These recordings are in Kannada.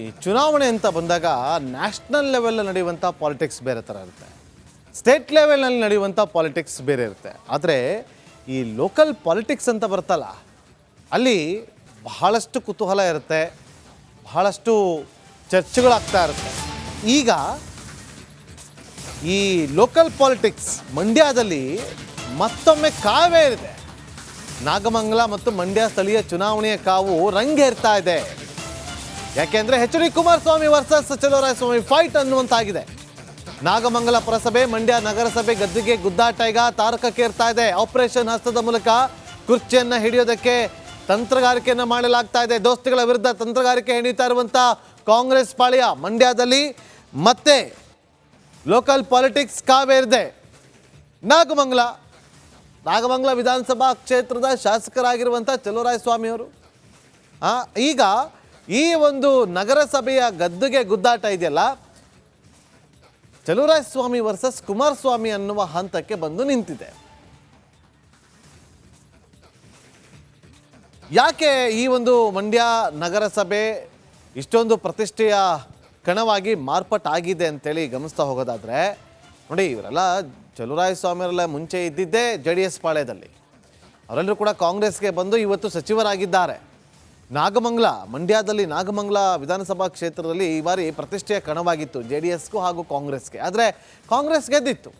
ಈ ಚುನಾವಣೆ ಅಂತ ಬಂದಾಗ ನ್ಯಾಷನಲ್ ಲೆವೆಲ್ ನಡೆಯುವಂಥ ಪಾಲಿಟಿಕ್ಸ್ ಬೇರೆ ಥರ ಇರುತ್ತೆ, ಸ್ಟೇಟ್ ಲೆವೆಲ್ನಲ್ಲಿ ನಡೆಯುವಂಥ ಪಾಲಿಟಿಕ್ಸ್ ಬೇರೆ ಇರುತ್ತೆ. ಆದರೆ ಈ ಲೋಕಲ್ ಪಾಲಿಟಿಕ್ಸ್ ಅಂತ ಬರ್ತಲ್ಲ, ಅಲ್ಲಿ ಬಹಳಷ್ಟು ಕುತೂಹಲ ಇರುತ್ತೆ, ಬಹಳಷ್ಟು ಚರ್ಚೆಗಳಾಗ್ತಾ ಇರುತ್ತೆ. ಈಗ ಈ ಲೋಕಲ್ ಪಾಲಿಟಿಕ್ಸ್ ಮಂಡ್ಯದಲ್ಲಿ ಮತ್ತೊಮ್ಮೆ ಕಾವೇ ಇದೆ. ನಾಗಮಂಗಲ ಮತ್ತು ಮಂಡ್ಯ ಸ್ಥಳೀಯ ಚುನಾವಣೆಯ ಕಾವು ರಂಗೇರ್ತಾ ಇದೆ. ಯಾಕೆಂದರೆ H D Kumaraswamy versus Chaluvarayaswamy fight ಅನ್ನುವಂತಾಗಿದೆ. ನಾಗಮಂಗಲ ಪುರಸಭೆ ಮಂಡ್ಯ ನಗರಸಭೆ ಗದ್ದುಗೆ ಗುದ್ದಾಟ ಈಗ ತಾರಕಕ್ಕೇರ್ತಾ ಇದೆ. ಆಪರೇಷನ್ ಹಸ್ತದ ಮೂಲಕ ಕುರ್ಚಿಯನ್ನು ಹಿಡಿಯೋದಕ್ಕೆ ತಂತ್ರಗಾರಿಕೆಯನ್ನು ಮಾಡಲಾಗ್ತಾ ಇದೆ. ದೋಸ್ತಿಗಳ ವಿರುದ್ಧ ತಂತ್ರಗಾರಿಕೆ ಹೆಣೀತಾ ಇರುವಂಥ ಕಾಂಗ್ರೆಸ್ ಪಾಳ್ಯ ಮಂಡ್ಯದಲ್ಲಿ ಮತ್ತೆ ಲೋಕಲ್ ಪಾಲಿಟಿಕ್ಸ್ ಕಾವೇರಿದೆ. ನಾಗಮಂಗಲ ವಿಧಾನಸಭಾ ಕ್ಷೇತ್ರದ ಶಾಸಕರಾಗಿರುವಂಥ ಚಲುವರಾಯಸ್ವಾಮಿ ಅವರು ಈಗ ಈ ಒಂದು ನಗರಸಭೆಯ ಗದ್ದುಗೆ ಗುದ್ದಾಟ ಇದೆಯಲ್ಲ, ಚಲುವರಾಯಸ್ವಾಮಿ ವರ್ಸಸ್ ಕುಮಾರಸ್ವಾಮಿ ಅನ್ನುವ ಹಂತಕ್ಕೆ ಬಂದು ನಿಂತಿದೆ. ಯಾಕೆ ಈ ಒಂದು ಮಂಡ್ಯ ನಗರಸಭೆ ಇಷ್ಟೊಂದು ಪ್ರತಿಷ್ಠೆಯ ಕಣವಾಗಿ ಮಾರ್ಪಾಟಾಗಿದೆ ಅಂತೇಳಿ ಗಮನಿಸ್ತಾ ಹೋಗೋದಾದರೆ, ನೋಡಿ, ಇವರೆಲ್ಲ ಚಲುವರಾಯಸ್ವಾಮಿಯವರೆಲ್ಲ ಮುಂಚೆ ಇದ್ದಿದ್ದೇ JDS ಪಾಳ್ಯದಲ್ಲಿ. ಅವರೆಲ್ಲರೂ ಕೂಡ ಕಾಂಗ್ರೆಸ್ಗೆ ಬಂದು ಇವತ್ತು ಸಚಿವರಾಗಿದ್ದಾರೆ. ಮಂಡ್ಯದಲ್ಲಿ ನಾಗಮಂಗಲ ವಿಧಾನಸಭಾ ಕ್ಷೇತ್ರದಲ್ಲಿ ಈ ಬಾರಿ ಪ್ರತಿಷ್ಠೆಯ ಕಣವಾಗಿತ್ತು JDSಗೂ ಹಾಗೂ ಕಾಂಗ್ರೆಸ್ಗೆ. ಆದರೆ ಕಾಂಗ್ರೆಸ್ ಗೆದ್ದಿತ್ತು.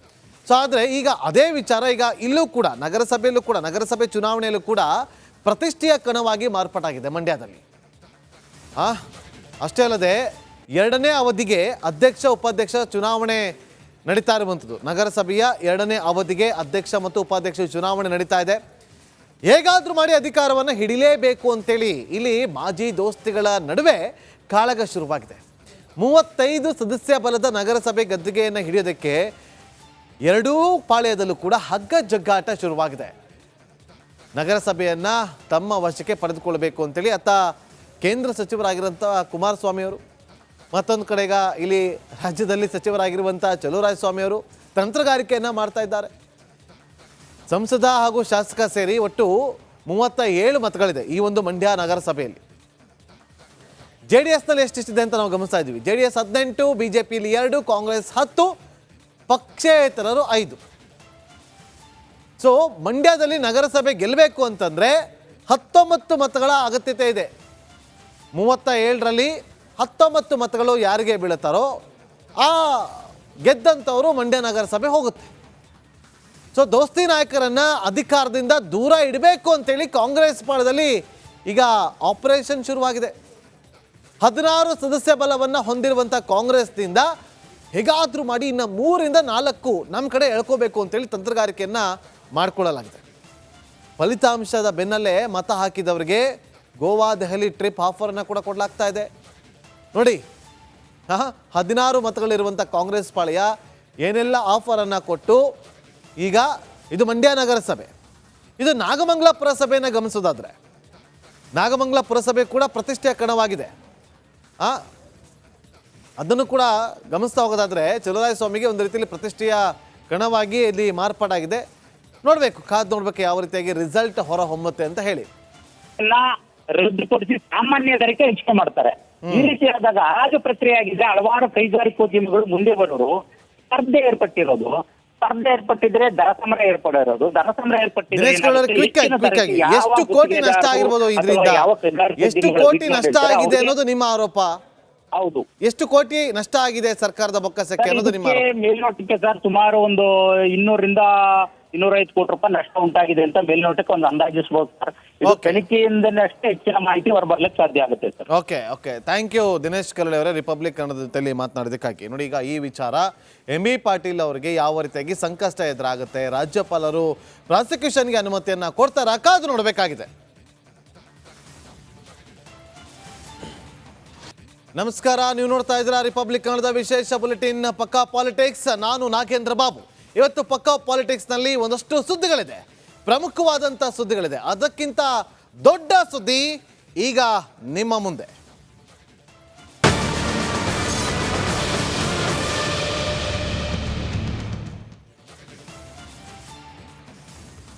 ಸೊ ಆದರೆ ಈಗ ಅದೇ ವಿಚಾರ ಈಗ ಇಲ್ಲೂ ಕೂಡ ನಗರಸಭೆಯಲ್ಲೂ ಕೂಡ ನಗರಸಭೆ ಚುನಾವಣೆಯಲ್ಲೂ ಕೂಡ ಪ್ರತಿಷ್ಠೆಯ ಕಣವಾಗಿ ಮಾರ್ಪಾಟಾಗಿದೆ ಮಂಡ್ಯದಲ್ಲಿ. ಅಷ್ಟೇ ಅಲ್ಲದೆ 2ನೇ ಅವಧಿಗೆ ಅಧ್ಯಕ್ಷ ಉಪಾಧ್ಯಕ್ಷ ಚುನಾವಣೆ ನಡೀತಾ ಇರುವಂಥದ್ದು. ನಗರಸಭೆಯ 2ನೇ ಅವಧಿಗೆ ಅಧ್ಯಕ್ಷ ಮತ್ತು ಉಪಾಧ್ಯಕ್ಷ ಚುನಾವಣೆ ನಡೀತಾ ಇದೆ. ಹೇಗಾದರೂ ಮಾಡಿ ಅಧಿಕಾರವನ್ನು ಹಿಡಿಲೇಬೇಕು ಅಂತೇಳಿ ಇಲ್ಲಿ ಮಾಜಿ ದೋಸ್ತಿಗಳ ನಡುವೆ ಕಾಳಗ ಶುರುವಾಗಿದೆ. 35 ಸದಸ್ಯ ಬಲದ ನಗರಸಭೆ ಗದ್ದುಗೆಯನ್ನು ಹಿಡಿಯೋದಕ್ಕೆ ಎರಡೂ ಪಾಳ್ಯದಲ್ಲೂ ಕೂಡ ಹಗ್ಗ ಜಗ್ಗಾಟ ಶುರುವಾಗಿದೆ. ನಗರಸಭೆಯನ್ನು ತಮ್ಮ ವಶಕ್ಕೆ ಪಡೆದುಕೊಳ್ಬೇಕು ಅಂತೇಳಿ ಅತ್ತ ಕೇಂದ್ರ ಸಚಿವರಾಗಿರುವಂಥ ಕುಮಾರಸ್ವಾಮಿ ಅವರು, ಮತ್ತೊಂದು ಕಡೆಗ ಇಲ್ಲಿ ರಾಜ್ಯದಲ್ಲಿ ಸಚಿವರಾಗಿರುವಂಥ ಚಲುವರಾಯಸ್ವಾಮಿ ಅವರು ತಂತ್ರಗಾರಿಕೆಯನ್ನು ಮಾಡ್ತಾ ಇದ್ದಾರೆ. ಸಂಸದ ಹಾಗೂ ಶಾಸಕ ಸೇರಿ ಒಟ್ಟು 37 ಮತಗಳಿದೆ ಈ ಒಂದು ಮಂಡ್ಯ ನಗರಸಭೆಯಲ್ಲಿ. JDSನಲ್ಲಿ ಎಷ್ಟಿದೆ ಅಂತ ನಾವು ಗಮನಿಸ್ತಾ ಇದ್ದೀವಿ. JDS 18, BJPಲಿ 2, ಕಾಂಗ್ರೆಸ್ 10, ಪಕ್ಷೇತರರು 5. ಸೊ ಮಂಡ್ಯದಲ್ಲಿ ನಗರಸಭೆ ಗೆಲ್ಲಬೇಕು ಅಂತಂದರೆ 19 ಮತಗಳ ಅಗತ್ಯತೆ ಇದೆ. 37ರಲ್ಲಿ 19 ಮತಗಳು ಯಾರಿಗೆ ಬೀಳುತ್ತಾರೋ ಆ ಗೆದ್ದಂಥವರು ಮಂಡ್ಯ ನಗರಸಭೆ ಹೋಗುತ್ತೆ. ಸೊ ದೋಸ್ತಿ ನಾಯಕರನ್ನು ಅಧಿಕಾರದಿಂದ ದೂರ ಇಡಬೇಕು ಅಂತೇಳಿ ಕಾಂಗ್ರೆಸ್ ಪಾಳದಲ್ಲಿ ಈಗ ಆಪರೇಷನ್ ಶುರುವಾಗಿದೆ. 16 ಸದಸ್ಯ ಬಲವನ್ನು ಹೊಂದಿರುವಂಥ ಕಾಂಗ್ರೆಸ್ನಿಂದ ಹೇಗಾದರೂ ಮಾಡಿ ಇನ್ನು 3ರಿಂದ 4 ನಮ್ಮ ಕಡೆ ಎಳ್ಕೋಬೇಕು ಅಂತೇಳಿ ತಂತ್ರಗಾರಿಕೆಯನ್ನು ಮಾಡಿಕೊಳ್ಳಲಾಗಿದೆ. ಫಲಿತಾಂಶದ ಬೆನ್ನಲ್ಲೇ ಮತ ಹಾಕಿದವರಿಗೆ ಗೋವಾ ದೆಹಲಿ ಟ್ರಿಪ್ ಆಫರನ್ನು ಕೂಡ ಕೊಡಲಾಗ್ತಾ ಇದೆ. ನೋಡಿ, 16 ಮತಗಳಿರುವಂಥ ಕಾಂಗ್ರೆಸ್ ಪಾಳ್ಯ ಏನೆಲ್ಲ ಆಫರನ್ನು ಕೊಟ್ಟು ಈಗ ಇದು ಮಂಡ್ಯ ನಗರಸಭೆ, ಇದು ನಾಗಮಂಗಲ ಪುರಸಭೆಯನ್ನು ಗಮನಿಸೋದಾದರೆ ನಾಗಮಂಗಲ ಪುರಸಭೆ ಕೂಡ ಪ್ರತಿಷ್ಠೆಯ ಕಣವಾಗಿದೆ. ಅದನ್ನು ಕೂಡ ಗಮನಿಸ್ತಾ ಹೋಗೋದಾದರೆ ಚಲುವರಾಯಸ್ವಾಮಿಗೆ ಒಂದು ರೀತಿಯಲ್ಲಿ ಪ್ರತಿಷ್ಠೆಯ ಕಣವಾಗಿ ಇಲ್ಲಿ ಮಾರ್ಪಾಟಾಗಿದೆ. ನೋಡಬೇಕು, ಕಾದು ನೋಡಬೇಕು ಯಾವ ರೀತಿಯಾಗಿ ರಿಸಲ್ಟ್ ಹೊರ ಹೊಮ್ಮುತ್ತೆ ಅಂತ ಹೇಳಿ. ಎಲ್ಲ ರದ್ದುಪಡಿಸಿ ಸಾಮಾನ್ಯ ದರಕ್ಕೆ ಹೆಚ್ಚಿಗೆ ಮಾಡ್ತಾರೆ. ಈ ರೀತಿ ಆದಾಗ ಆಗ ಪ್ರಕ್ರಿಯೆ ಆಗಿದೆ. ಹಲವಾರು ಕೈಗಾರಿಕೋದ್ಯಮಿಗಳು ಮುಂದೆ ಬರೋರು ಸ್ಪರ್ಧೆ ಏರ್ಪಟ್ಟಿದ್ರೆ ದರ ಸಮರ ಏರ್ಪಡಿರೋದು. ದರ ಸಮರ ಏರ್ಪಟ್ಟಿದ್ರೆ ಎಷ್ಟು ಕೋಟಿ ನಷ್ಟ ಆಗಿರ್ಬೋದು ಇದರಿಂದ, ಎಷ್ಟು ಕೋಟಿ ನಷ್ಟ ಆಗಿದೆ ಅನ್ನೋದು ನಿಮ್ಮ ಆರೋಪ. ಹೌದು, ಎಷ್ಟು ಕೋಟಿ ನಷ್ಟ ಆಗಿದೆ ಸರ್ಕಾರದ ಬೊಕ್ಕಸಕ್ಕೆ ಅನ್ನೋದು ನಿಮ್ಮ ಮೇಲ್ನೋಟಕ್ಕೆ ಸರ್ ಸುಮಾರು ಒಂದು 200ರಿಂದ 250 ಕೋಟಿ ರೂಪಾಯಿ ನಷ್ಟ ಉಂಟಾಗಿದೆ ಅಂತ ಮೇಲ್ನೋಟಕ್ಕೆ ಒಂದು ಅಂದಾಜಿಸಬಹುದು ಸರ್. ಇದು ತನಿಖೆಯಿಂದಲೇ ಅಷ್ಟೇ ಹೆಚ್ಚಿನ ಮಾಹಿತಿ ಹೊರಬರ್ಲಿಕ್ಕೆ ಸಾಧ್ಯ ಆಗುತ್ತೆ sir. Okay, thank you Dinesh Karale ಅವರೇ, ರಿಪಬ್ಲಿಕ್ ಕನ್ನಡದ ಜೊತೆಲಿ ಮಾತನಾಡೋದಕ್ಕಾಗಿ. ನೋಡಿ, ಈಗ ಈ ವಿಚಾರ MB ಪಾಟೀಲ್ ಅವರಿಗೆ ಯಾವ ರೀತಿಯಾಗಿ ಸಂಕಷ್ಟ ಎದುರಾಗುತ್ತೆ, ರಾಜ್ಯಪಾಲರು ಪ್ರಾಸಿಕ್ಯೂಷನ್ಗೆ ಅನುಮತಿಯನ್ನು ಕೊಡ್ತಾರೆ, ಕಾದು ನೋಡಬೇಕಾಗಿದೆ. ನಮಸ್ಕಾರ, ನೀವು ನೋಡ್ತಾ ಇದ್ದೀರಾ ರಿಪಬ್ಲಿಕ್ ಕನ್ನಡದ ವಿಶೇಷ ಬುಲೆಟಿನ್ ಪಕ್ಕಾ ಪಾಲಿಟಿಕ್ಸ್. ನಾನು ನಾಗೇಂದ್ರ ಬಾಬು. ಇವತ್ತು ಪಕ್ಕಾ ಪಾಲಿಟಿಕ್ಸ್ನಲ್ಲಿ ಒಂದಷ್ಟು ಸುದ್ದಿಗಳಿದೆ, ಪ್ರಮುಖವಾದಂಥ ಸುದ್ದಿಗಳಿದೆ. ಅದಕ್ಕಿಂತ ದೊಡ್ಡ ಸುದ್ದಿ ಈಗ ನಿಮ್ಮ ಮುಂದೆ.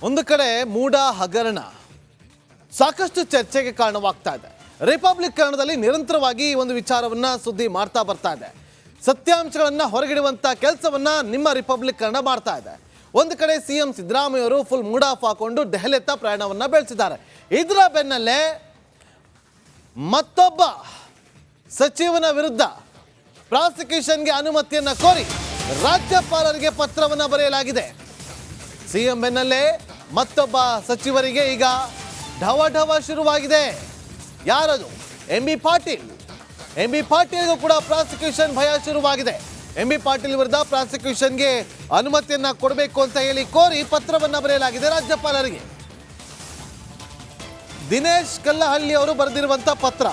ಒಂದು ಕಡೆ ಮೂಡ ಹಗರಣ ಸಾಕಷ್ಟು ಚರ್ಚೆಗೆ ಕಾರಣವಾಗ್ತಾ ಇದೆ. ರಿಪಬ್ಲಿಕ್ ಕನ್ನಡದಲ್ಲಿ ನಿರಂತರವಾಗಿ ಈ ಒಂದು ವಿಚಾರವನ್ನ ಸುದ್ದಿ ಮಾಡ್ತಾ ಬರ್ತಾ ಇದೆ. ಸತ್ಯಾಂಶಗಳನ್ನ ಹೊರಗಿಡುವಂತ ಕೆಲಸವನ್ನ ನಿಮ್ಮ ರಿಪಬ್ಲಿಕ್ ಕನ್ನಡ ಮಾಡ್ತಾ ಇದೆ. ಒಂದು ಕಡೆ ಸಿಎಂ ಸಿದ್ದರಾಮಯ್ಯ ಅವರು ಫುಲ್ ಮೂಡ್ ಆಫ್ ಹಾಕೊಂಡು ದೆಹಲಿಯತ್ತ ಪ್ರಯಾಣವನ್ನ ಬೆಳೆಸಿದ್ದಾರೆ. ಇದರ ಬೆನ್ನಲ್ಲೇ ಮತ್ತೊಬ್ಬ ಸಚಿವನ ವಿರುದ್ಧ ಪ್ರಾಸಿಕ್ಯೂಷನ್ಗೆ ಅನುಮತಿಯನ್ನ ಕೋರಿ ರಾಜ್ಯಪಾಲರಿಗೆ ಪತ್ರವನ್ನ ಬರೆಯಲಾಗಿದೆ. ಸಿಎಂ ಬೆನ್ನಲ್ಲೇ ಮತ್ತೊಬ್ಬ ಸಚಿವರಿಗೆ ಈಗ ಢವ ಶುರುವಾಗಿದೆ. ಯಾರದು? ಎಂ.ಬಿ. ಪಾಟೀಲ್ಗೂ ಕೂಡ ಪ್ರಾಸಿಕ್ಯೂಷನ್ ಭಯ ಶುರುವಾಗಿದೆ. ಎಂ.ಬಿ. ಪಾಟೀಲ್ ವಿರುದ್ಧ ಪ್ರಾಸಿಕ್ಯೂಷನ್ಗೆ ಅನುಮತಿಯನ್ನ ಕೊಡಬೇಕು ಅಂತ ಹೇಳಿ ಕೋರಿ ಪತ್ರವನ್ನ ಬರೆಯಲಾಗಿದೆ ರಾಜ್ಯಪಾಲರಿಗೆ. ದಿನೇಶ್ ಕಲ್ಲಹಳ್ಳಿ ಅವರು ಬರೆದಿರುವಂತ ಪತ್ರ,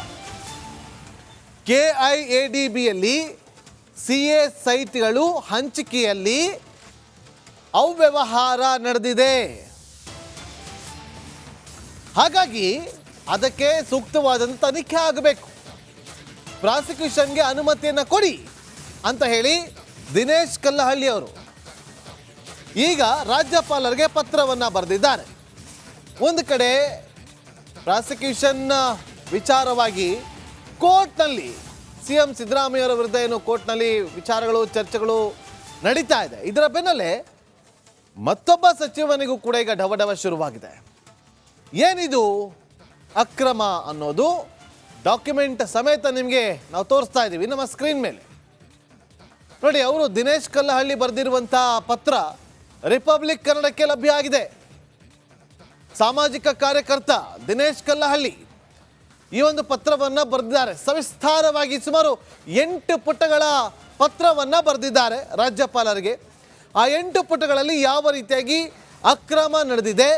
KIADBಯಲ್ಲಿ CA ಸೈಟ್ಗಳು ಹಂಚಿಕೆಯಲ್ಲಿ ಅವ್ಯವಹಾರ ನಡೆದಿದೆ, ಹಾಗಾಗಿ ಅದಕ್ಕೆ ಸೂಕ್ತವಾದಂಥ ತನಿಖೆ ಆಗಬೇಕು, ಪ್ರಾಸಿಕ್ಯೂಷನ್ಗೆ ಅನುಮತಿಯನ್ನು ಕೊಡಿ ಅಂತ ಹೇಳಿ ದಿನೇಶ್ ಕಲ್ಲಹಳ್ಳಿ ಅವರು ಈಗ ರಾಜ್ಯಪಾಲರಿಗೆ ಪತ್ರವನ್ನು ಬರೆದಿದ್ದಾರೆ. ಒಂದು ಕಡೆ ಪ್ರಾಸಿಕ್ಯೂಷನ್ ವಿಚಾರವಾಗಿ ಕೋರ್ಟ್ನಲ್ಲಿ ಸಿಎಂ ಸಿದ್ದರಾಮಯ್ಯ ಅವರ ವಿರುದ್ಧ ಏನು ಕೋರ್ಟ್ನಲ್ಲಿ ವಿಚಾರಗಳು ಚರ್ಚೆಗಳು ನಡೀತಾ ಇದೆ. ಇದರ ಬೆನ್ನಲ್ಲೇ ಮತ್ತೊಬ್ಬ ಸಚಿವನಿಗೂ ಕೂಡ ಈಗ ಢವ ಶುರುವಾಗಿದೆ. ಏನಿದು ಅಕ್ರಮ ಅನ್ನೋದು ಡಾಕ್ಯುಮೆಂಟ್ ಸಮೇತ ನಿಮಗೆ ನಾವು ತೋರಿಸ್ತಾ ಇದ್ದೀವಿ ನಮ್ಮ ಸ್ಕ್ರೀನ್ ಮೇಲೆ ನೋಡಿ. ಅವರು ದಿನೇಶ್ ಕಲ್ಲಹಳ್ಳಿ ಬರೆದಿರುವಂಥ ಪತ್ರ ರಿಪಬ್ಲಿಕ್ ಕನ್ನಡಕ್ಕೆ ಲಭ್ಯ ಆಗಿದೆ. ಸಾಮಾಜಿಕ ಕಾರ್ಯಕರ್ತ ದಿನೇಶ್ ಕಲ್ಲಹಳ್ಳಿ ಈ ಒಂದು ಪತ್ರವನ್ನು ಬರೆದಿದ್ದಾರೆ. ಸವಿಸ್ತಾರವಾಗಿ ಸುಮಾರು 8 ಪುಟಗಳ ಪತ್ರವನ್ನು ಬರೆದಿದ್ದಾರೆ ರಾಜ್ಯಪಾಲರಿಗೆ. ಆ 8 ಪುಟಗಳಲ್ಲಿ ಯಾವ ರೀತಿಯಾಗಿ ಅಕ್ರಮ ನಡೆದಿದೆ,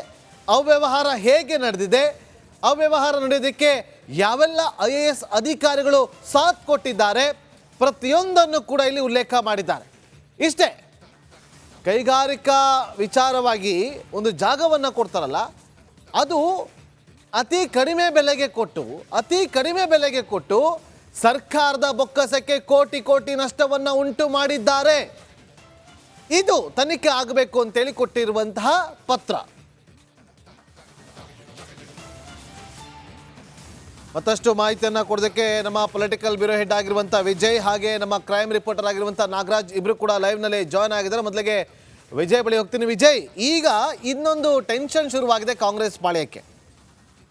ಅವ್ಯವಹಾರ ಹೇಗೆ ನಡೆದಿದೆ, ಅವ್ಯವಹಾರ ನಡೆಯೋದಕ್ಕೆ ಯಾವೆಲ್ಲ IAS ಅಧಿಕಾರಿಗಳು ಸಾಥ್ ಕೊಟ್ಟಿದ್ದಾರೆ, ಪ್ರತಿಯೊಂದನ್ನು ಕೂಡ ಇಲ್ಲಿ ಉಲ್ಲೇಖ ಮಾಡಿದ್ದಾರೆ. ಇಷ್ಟೇ, ಕೈಗಾರಿಕಾ ವಿಚಾರವಾಗಿ ಒಂದು ಜಾಗವನ್ನು ಕೊಡ್ತಾರಲ್ಲ, ಅದು ಅತಿ ಕಡಿಮೆ ಬೆಲೆಗೆ ಕೊಟ್ಟು ಸರ್ಕಾರದ ಬೊಕ್ಕಸಕ್ಕೆ ಕೋಟಿ ನಷ್ಟವನ್ನು ಉಂಟು ಮಾಡಿದ್ದಾರೆ. ಇದು ತನಿಖೆ ಆಗಬೇಕು ಅಂತೇಳಿ ಕೊಟ್ಟಿರುವಂತಹ ಪತ್ರ. ಮತ್ತಷ್ಟು ಮಾಹಿತಿಯನ್ನು ಕೊಡೋದಕ್ಕೆ ನಮ್ಮ ಪೊಲಿಟಿಕಲ್ ಬ್ಯೂರೋ ಹೆಡ್ ಆಗಿರುವಂಥ ವಿಜಯ್ ಹಾಗೆ ನಮ್ಮ ಕ್ರೈಮ್ ರಿಪೋರ್ಟರ್ ಆಗಿರುವಂಥ ನಾಗರಾಜ್ ಇಬ್ಬರು ಕೂಡ ಲೈವ್ನಲ್ಲಿ ಜಾಯ್ನ್ ಆಗಿದ್ದಾರೆ. ಮೊದಲಿಗೆ ವಿಜಯ್ ಬಳಿ ಹೋಗ್ತೀನಿ. ವಿಜಯ್, ಈಗ ಇನ್ನೊಂದು ಟೆನ್ಷನ್ ಶುರುವಾಗಿದೆ ಕಾಂಗ್ರೆಸ್ ಪಾಳ್ಯಕ್ಕೆ.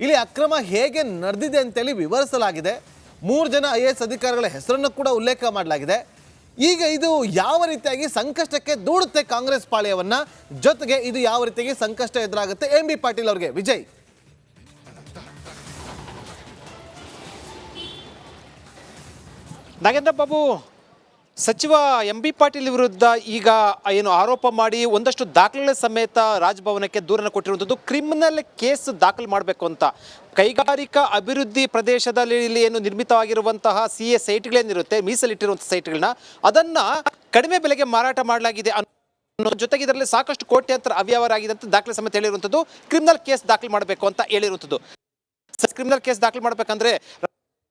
ಇಲ್ಲಿ ಅಕ್ರಮ ಹೇಗೆ ನಡೆದಿದೆ ಅಂತೇಳಿ ವಿವರಿಸಲಾಗಿದೆ. 3 ಜನ IAS ಅಧಿಕಾರಿಗಳ ಹೆಸರನ್ನು ಕೂಡ ಉಲ್ಲೇಖ ಮಾಡಲಾಗಿದೆ. ಈಗ ಇದು ಯಾವ ರೀತಿಯಾಗಿ ಸಂಕಷ್ಟಕ್ಕೆ ದೂಡುತ್ತೆ ಕಾಂಗ್ರೆಸ್ ಪಾಳ್ಯವನ್ನ, ಜೊತೆಗೆ ಇದು ಯಾವ ರೀತಿಯಾಗಿ ಸಂಕಷ್ಟ ಎದುರಾಗುತ್ತೆ ಎಂ.ಬಿ. ಪಾಟೀಲ್ ಅವರಿಗೆ? ವಿಜಯ್, ನಾಗೇಂದ್ರ ಬಾಬು, ಸಚಿವ ಎಂ.ಬಿ. ಪಾಟೀಲ್ ವಿರುದ್ಧ ಈಗ ಏನು ಆರೋಪ ಮಾಡಿ ಒಂದಷ್ಟು ದಾಖಲೆಗಳ ಸಮೇತ ರಾಜಭವನಕ್ಕೆ ದೂರನ್ನು ಕೊಟ್ಟಿರುವಂಥದ್ದು, ಕ್ರಿಮಿನಲ್ ಕೇಸ್ ದಾಖಲು ಮಾಡಬೇಕು ಅಂತ. ಕೈಗಾರಿಕಾ ಅಭಿವೃದ್ಧಿ ಪ್ರದೇಶದಲ್ಲಿ ಇಲ್ಲಿ ಏನು ನಿರ್ಮಿತವಾಗಿರುವಂತಹ CA ಸೈಟ್ಗಳೇನಿರುತ್ತೆ, ಮೀಸಲಿಟ್ಟಿರುವಂಥ ಸೈಟ್ಗಳನ್ನ ಅದನ್ನು ಕಡಿಮೆ ಬೆಲೆಗೆ ಮಾರಾಟ ಮಾಡಲಾಗಿದೆ ಅನ್ನೋ ಜೊತೆಗೆ ಇದರಲ್ಲಿ ಸಾಕಷ್ಟು ಕೋಟ್ಯಾಂತರ ಅವ್ಯವಹಾರ ಆಗಿದೆ ಅಂತ ದಾಖಲೆ ಸಮೇತ ಹೇಳಿರುವಂಥದ್ದು. ಕ್ರಿಮಿನಲ್ ಕೇಸ್ ದಾಖಲು ಮಾಡಬೇಕು ಅಂತ ಹೇಳಿರುವಂಥದ್ದು. ಕ್ರಿಮಿನಲ್ ಕೇಸ್ ದಾಖಲು ಮಾಡಬೇಕಂದ್ರೆ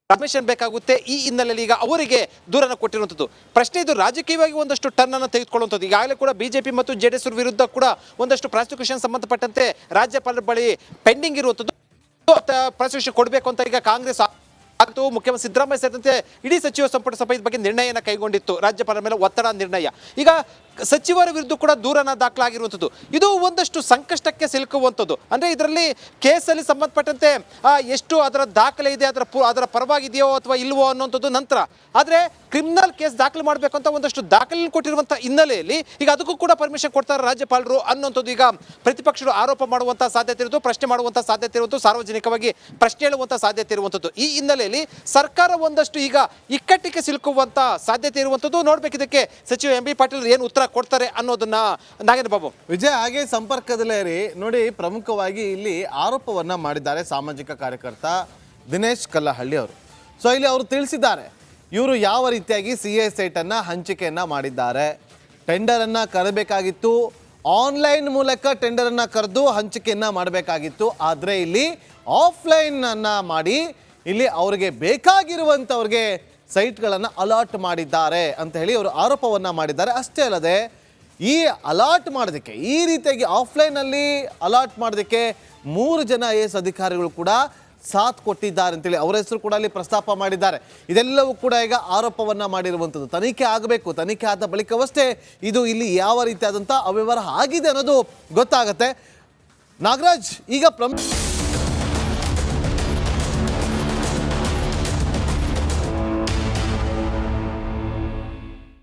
ಪರ್ಮಿಷನ್ ಬೇಕಾಗುತ್ತೆ. ಈ ಹಿನ್ನೆಲೆಯಲ್ಲಿ ಈಗ ಅವರಿಗೆ ದೂರನ್ನು ಕೊಟ್ಟಿರುವಂಥದ್ದು. ಪ್ರಶ್ನೆ ಇದು ರಾಜಕೀಯವಾಗಿ ಒಂದಷ್ಟು ಟರ್ನ್ ಅನ್ನು ತೆಗೆದುಕೊಳ್ಳುವಂಥದ್ದು. ಈಗಾಗಲೇ ಕೂಡ BJP ಮತ್ತು JDS ವಿರುದ್ಧ ಕೂಡ ಒಂದಷ್ಟು ಪ್ರಾಸಿಕ್ಯೂಷನ್ ಸಂಬಂಧಪಟ್ಟಂತೆ ರಾಜ್ಯಪಾಲರ ಬಳಿ ಪೆಂಡಿಂಗ್ ಇರುವಂಥದ್ದು. ಪ್ರಾಸಿಕ್ಯೂಷನ್ ಕೊಡಬೇಕು ಅಂತ ಈಗ ಕಾಂಗ್ರೆಸ್ ಮತ್ತು ಮುಖ್ಯಮಂತ್ರಿ ಸಿದ್ದರಾಮಯ್ಯ ಸೇರಿದಂತೆ ಇಡೀ ಸಚಿವ ಸಂಪುಟ ಸಭೆ ಬಗ್ಗೆ ನಿರ್ಣಯನ ಕೈಗೊಂಡಿತ್ತು. ರಾಜ್ಯಪಾಲರ ಮೇಲೆ ಒತ್ತಡ ನಿರ್ಣಯ. ಈಗ ಸಚಿವರ ವಿರುದ್ಧ ಕೂಡ ದೂರನ ದಾಖಲಾಗಿರುವಂಥದ್ದು. ಇದು ಒಂದಷ್ಟು ಸಂಕಷ್ಟಕ್ಕೆ ಸಿಲುಕುವಂಥದ್ದು. ಅಂದರೆ ಇದರಲ್ಲಿ ಕೇಸಲ್ಲಿ ಸಂಬಂಧಪಟ್ಟಂತೆ ಎಷ್ಟು ಅದರ ದಾಖಲೆ ಇದೆ, ಅದರ ಪರವಾಗಿದೆಯೋ ಅಥವಾ ಇಲ್ವೋ ಅನ್ನೋಂಥದ್ದು ನಂತರ. ಆದರೆ ಕ್ರಿಮಿನಲ್ ಕೇಸ್ ದಾಖಲೆ ಮಾಡಬೇಕು ಅಂತ ಒಂದಷ್ಟು ದಾಖಲೆ ಕೊಟ್ಟಿರುವಂಥ ಹಿನ್ನೆಲೆಯಲ್ಲಿ ಈಗ ಅದಕ್ಕೂ ಕೂಡ ಪರ್ಮಿಷನ್ ಕೊಡ್ತಾರೆ ರಾಜ್ಯಪಾಲರು ಅನ್ನೋಂಥದ್ದು ಈಗ ಪ್ರತಿಪಕ್ಷಗಳು ಆರೋಪ ಮಾಡುವಂಥ ಸಾಧ್ಯತೆ ಇರುವುದು, ಪ್ರಶ್ನೆ ಮಾಡುವಂಥ ಸಾಧ್ಯತೆ ಇರುವುದು, ಸಾರ್ವಜನಿಕವಾಗಿ ಪ್ರಶ್ನೆ ಹೇಳುವಂಥ ಸಾಧ್ಯತೆ ಇರುವಂಥದ್ದು. ಈ ಹಿನ್ನೆಲೆಯಲ್ಲಿ ಸರ್ಕಾರ ಒಂದಷ್ಟು ಈಗ ಇಕ್ಕಟ್ಟಿಗೆ ಸಿಲುಕುವಂಥ ಸಾಧ್ಯತೆ ಇರುವಂಥದ್ದು. ನೋಡ್ಬೇಕು ಇದಕ್ಕೆ ಸಚಿವ ಎಂ.ಬಿ. ಪಾಟೀಲ್ ಏನು ಉತ್ತರ ಕೊಡ್ತಾರೆ ಅನ್ನೋದನ್ನ. ನಾಗೇಂದ್ರ ಬಾಬು, ವಿಜಯ್ ಹಾಗೆ ಸಂಪರ್ಕದಲ್ಲೇ ಇರಿ. ನೋಡಿ, ಪ್ರಮುಖವಾಗಿ ಇಲ್ಲಿ ಆರೋಪವನ್ನ ಮಾಡಿದ್ದಾರೆ ಸಾಮಾಜಿಕ ಕಾರ್ಯಕರ್ತ ದಿನೇಶ್ ಕಲ್ಲಹಳ್ಳಿ ಅವರು. ಸೊ ಇಲ್ಲಿ ಅವರು ತಿಳಿಸಿದ್ದಾರೆ ಇವರು ಯಾವ ರೀತಿಯಾಗಿ CA ಸೈಟನ್ನು ಹಂಚಿಕೆಯನ್ನು ಮಾಡಿದ್ದಾರೆ. ಟೆಂಡರನ್ನು ಕರೆಯಬೇಕಾಗಿತ್ತು, ಆನ್ಲೈನ್ ಮೂಲಕ ಟೆಂಡರನ್ನು ಕರೆದು ಹಂಚಿಕೆಯನ್ನು ಮಾಡಬೇಕಾಗಿತ್ತು. ಆದರೆ ಇಲ್ಲಿ ಆಫ್ಲೈನನ್ನು ಮಾಡಿ ಇಲ್ಲಿ ಅವರಿಗೆ ಬೇಕಾಗಿರುವಂಥವ್ರಿಗೆ ಸೈಟ್ಗಳನ್ನು ಅಲಾಟ್ ಮಾಡಿದ್ದಾರೆ ಅಂತ ಹೇಳಿ ಅವರು ಆರೋಪವನ್ನು ಮಾಡಿದ್ದಾರೆ. ಅಷ್ಟೇ ಅಲ್ಲದೆ ಈ ಅಲಾಟ್ ಮಾಡೋದಕ್ಕೆ, ಈ ರೀತಿಯಾಗಿ ಆಫ್ಲೈನಲ್ಲಿ ಅಲಾಟ್ ಮಾಡೋದಕ್ಕೆ 3 ಜನ IAS ಅಧಿಕಾರಿಗಳು ಕೂಡ ಸಾಥ್ ಕೊಟ್ಟಿದ್ದಾರೆ ಅಂತೇಳಿ ಅವರ ಹೆಸರು ಕೂಡ ಅಲ್ಲಿ ಪ್ರಸ್ತಾಪ ಮಾಡಿದ್ದಾರೆ. ಇದೆಲ್ಲವೂ ಕೂಡ ಈಗ ಆರೋಪವನ್ನ ಮಾಡಿರುವಂಥದ್ದು. ತನಿಖೆ ಆಗಬೇಕು, ತನಿಖೆ ಆದ ಬಳಿಕವಷ್ಟೇ ಇದು ಇಲ್ಲಿ ಯಾವ ರೀತಿಯಾದಂಥ ಅವ್ಯವಹಾರ ಆಗಿದೆ ಅನ್ನೋದು ಗೊತ್ತಾಗತ್ತೆ. ನಾಗರಾಜ್, ಈಗ